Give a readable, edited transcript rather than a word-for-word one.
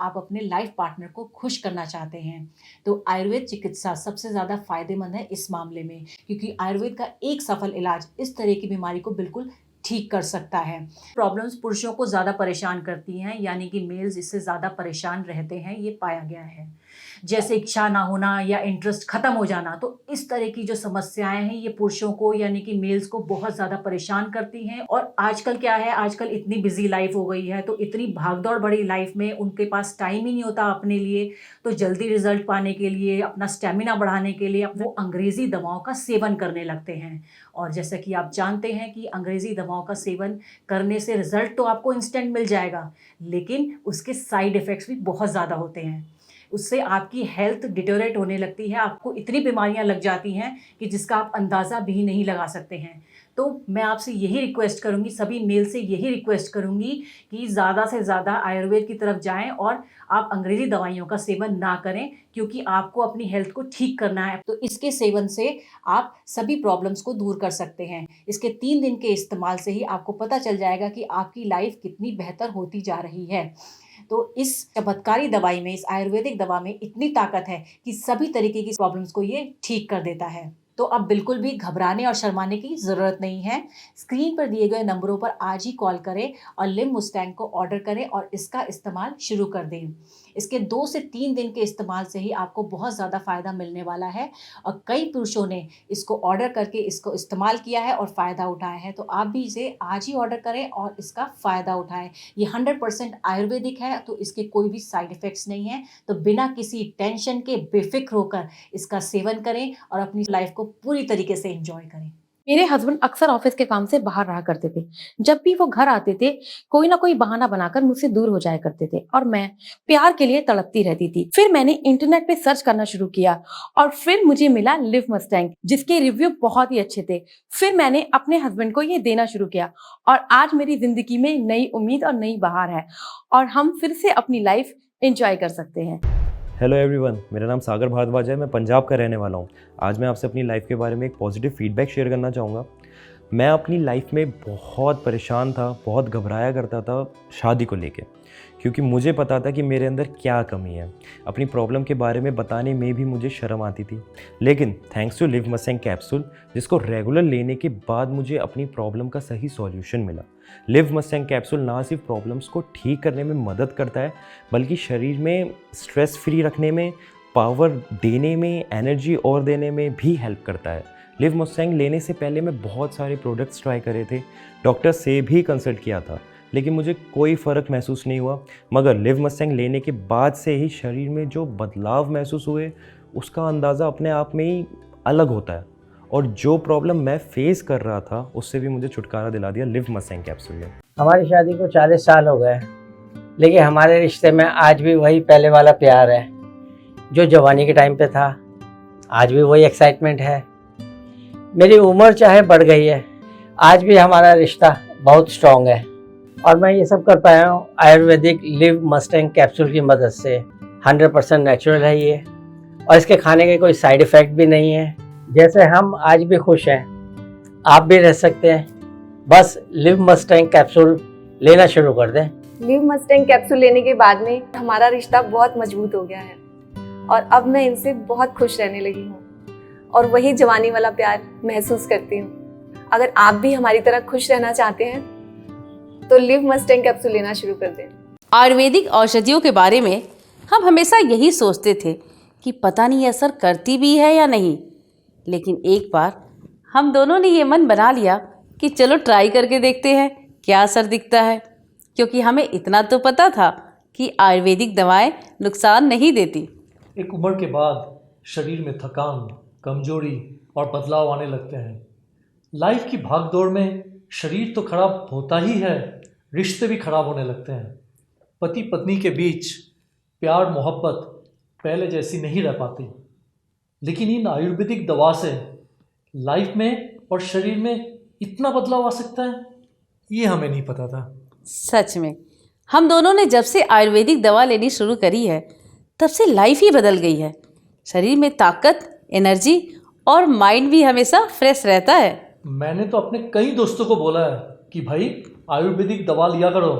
आप अपने life partner को खुश करना चाहते हैं, तो आयुर्वेद चिकित्सा सबसे ज़्यादा फ़ायदेमंद है इस मामले में, क्योंकि आयुर्वेद का एक सफल इलाज इस तरह की बीमारी को बिल्कुल ठीक कर सकता है। प्रॉब्लम्स पुरुषों को ज़्यादा परेशान करती हैं, यानी कि मेल्स इससे ज़्यादा परेशान रहते हैं, ये पाया गया है। जैसे इच्छा ना होना या इंटरेस्ट खत्म हो जाना, तो इस तरह की जो समस्याएं हैं ये पुरुषों को यानी कि मेल्स को बहुत ज़्यादा परेशान करती हैं। और आजकल क्या है, आजकल इतनी बिजी लाइफ हो गई है, तो इतनी भागदौड़ भरी लाइफ में उनके पास टाइम ही नहीं होता अपने लिए। तो जल्दी रिजल्ट पाने के लिए, अपना स्टेमिना बढ़ाने के लिए वो अंग्रेज़ी दवाओं का सेवन करने लगते हैं। और जैसा कि आप जानते हैं कि अंग्रेज़ी दवाओं का सेवन करने से रिजल्ट तो आपको इंस्टेंट मिल जाएगा, लेकिन उसके साइड इफ़ेक्ट्स भी बहुत ज़्यादा होते हैं। उससे आपकी हेल्थ डिटेरियोरेट होने लगती है, आपको इतनी बीमारियां लग जाती हैं कि जिसका आप अंदाज़ा भी नहीं लगा सकते हैं। तो मैं आपसे यही रिक्वेस्ट करूंगी, सभी मेल से यही रिक्वेस्ट करूंगी कि ज़्यादा से ज़्यादा आयुर्वेद की तरफ जाएं और आप अंग्रेज़ी दवाइयों का सेवन ना करें, क्योंकि आपको अपनी हेल्थ को ठीक करना है। तो इसके सेवन से आप सभी प्रॉब्लम्स को दूर कर सकते हैं। इसके 3 दिन के इस्तेमाल से ही आपको पता चल जाएगा कि आपकी लाइफ कितनी बेहतर होती जा रही है। तो इस चमत्कारी दवाई में, इस आयुर्वेदिक दवा में इतनी ताकत है कि सभी तरीके की प्रॉब्लम्स को ये ठीक कर देता है। तो अब बिल्कुल भी घबराने और शर्माने की ज़रूरत नहीं है। स्क्रीन पर दिए गए नंबरों पर आज ही कॉल करें और लिव मुस्टैंग को ऑर्डर करें और इसका इस्तेमाल शुरू कर दें। इसके 2 से 3 दिन के इस्तेमाल से ही आपको बहुत ज़्यादा फ़ायदा मिलने वाला है और कई पुरुषों ने इसको ऑर्डर करके इसको इस्तेमाल किया है और फ़ायदा उठाया है। तो आप भी इसे आज ही ऑर्डर करें और इसका फ़ायदा उठाएं। ये 100% आयुर्वेदिक है, तो इसके कोई भी साइड इफ़ेक्ट्स नहीं हैं। तो बिना किसी टेंशन के बेफिक्र होकर इसका सेवन करें और अपनी लाइफ को पूरी तरीके से एंजॉय करें। मेरे हस्बैंड अक्सर ऑफिस के काम से बाहर रहा करते थे। जब भी वो घर आते थे, कोई ना कोई बहाना बनाकर मुझसे दूर हो जाया करते थे और मैं प्यार के लिए तड़पती रहती थी। फिर मैंने इंटरनेट पे सर्च करना शुरू किया और फिर मुझे मिला लिव मस्टैंग, जिसके रिव्यू बहुत ही अच्छे थे। फिर मैंने अपने हस्बैंड को ये देना शुरू किया और आज मेरी जिंदगी में नई उम्मीद और नई बहार है और हम फिर से अपनी लाइफ एंजॉय कर सकते हैं। हेलो एवरीवन, मेरा नाम सागर भारद्वाज है। मैं पंजाब का रहने वाला हूँ। आज मैं आपसे अपनी लाइफ के बारे में एक पॉजिटिव फीडबैक शेयर करना चाहूँगा। मैं अपनी लाइफ में बहुत परेशान था, बहुत घबराया करता था शादी को लेके, क्योंकि मुझे पता था कि मेरे अंदर क्या कमी है। अपनी प्रॉब्लम के बारे में बताने में भी मुझे शर्म आती थी, लेकिन thanks to Liv Mustang capsule, जिसको रेगुलर लेने के बाद मुझे अपनी प्रॉब्लम का सही सॉल्यूशन मिला। लिव मस्टैंग कैप्सूल ना सिर्फ प्रॉब्लम्स को ठीक करने में मदद करता है, बल्कि शरीर में स्ट्रेस फ्री रखने में, पावर देने में, एनर्जी और देने में भी हेल्प करता है। लिव मस्टैंग लेने से पहले मैं बहुत सारे प्रोडक्ट्स ट्राई करे थे, डॉक्टर से भी कंसल्ट किया था, लेकिन मुझे कोई फ़र्क महसूस नहीं हुआ। मगर लिव मस्टैंग लेने के बाद से ही शरीर में जो बदलाव महसूस हुए, उसका अंदाज़ा अपने आप में ही अलग होता है। और जो प्रॉब्लम मैं फेस कर रहा था, उससे भी मुझे छुटकारा दिला दिया लिव मस्टैंग कैप्सूल ने। हमारी शादी को 40 साल हो गए, लेकिन हमारे रिश्ते में आज भी वही पहले वाला प्यार है जो जवानी के टाइम पे था। आज भी वही एक्साइटमेंट है। मेरी उम्र चाहे बढ़ गई है, आज भी हमारा रिश्ता बहुत स्ट्रॉन्ग है और मैं ये सब कर पाया हूँ आयुर्वेदिक लिव मस्टैंग कैप्सूल की मदद से। 100% नेचुरल है ये और इसके खाने के कोई साइड इफ़ेक्ट भी नहीं है। जैसे हम आज भी खुश हैं, आप भी रह सकते हैं। बस लिव मस्टैंग कैप्सूल लेना शुरू कर दें। लिव मस्टैंग कैप्सूल लेने के बाद में हमारा रिश्ता बहुत मजबूत हो गया है और अब मैं इनसे बहुत खुश रहने लगी हूँ और वही जवानी वाला प्यार महसूस करती हूँ। अगर आप भी हमारी तरह खुश रहना चाहते हैं तो लिव मस्टैंग कैप्सूल लेना शुरू कर दें। आयुर्वेदिक औषधियों के बारे में हम हमेशा यही सोचते थे कि पता नहीं असर करती भी है या नहीं, लेकिन एक बार हम दोनों ने ये मन बना लिया कि चलो ट्राई करके देखते हैं क्या असर दिखता है, क्योंकि हमें इतना तो पता था कि आयुर्वेदिक दवाएं नुकसान नहीं देती। एक उम्र के बाद शरीर में थकान, कमजोरी और बदलाव आने लगते हैं। लाइफ की भागदौड़ में शरीर तो खराब होता ही है, रिश्ते भी खराब होने लगते हैं। पति पत्नी के बीच प्यार मोहब्बत पहले जैसी नहीं रह पाती, लेकिन इन आयुर्वेदिक दवा से लाइफ में और शरीर में इतना बदलाव आ सकता है, ये हमें नहीं पता था। सच में हम दोनों ने जब से आयुर्वेदिक दवा लेनी शुरू करी है, तब से लाइफ ही बदल गई है। शरीर में ताकत, एनर्जी और माइंड भी हमेशा फ्रेश रहता है। मैंने तो अपने कई दोस्तों को बोला है कि भाई आयुर्वेदिक दवा लिया करो।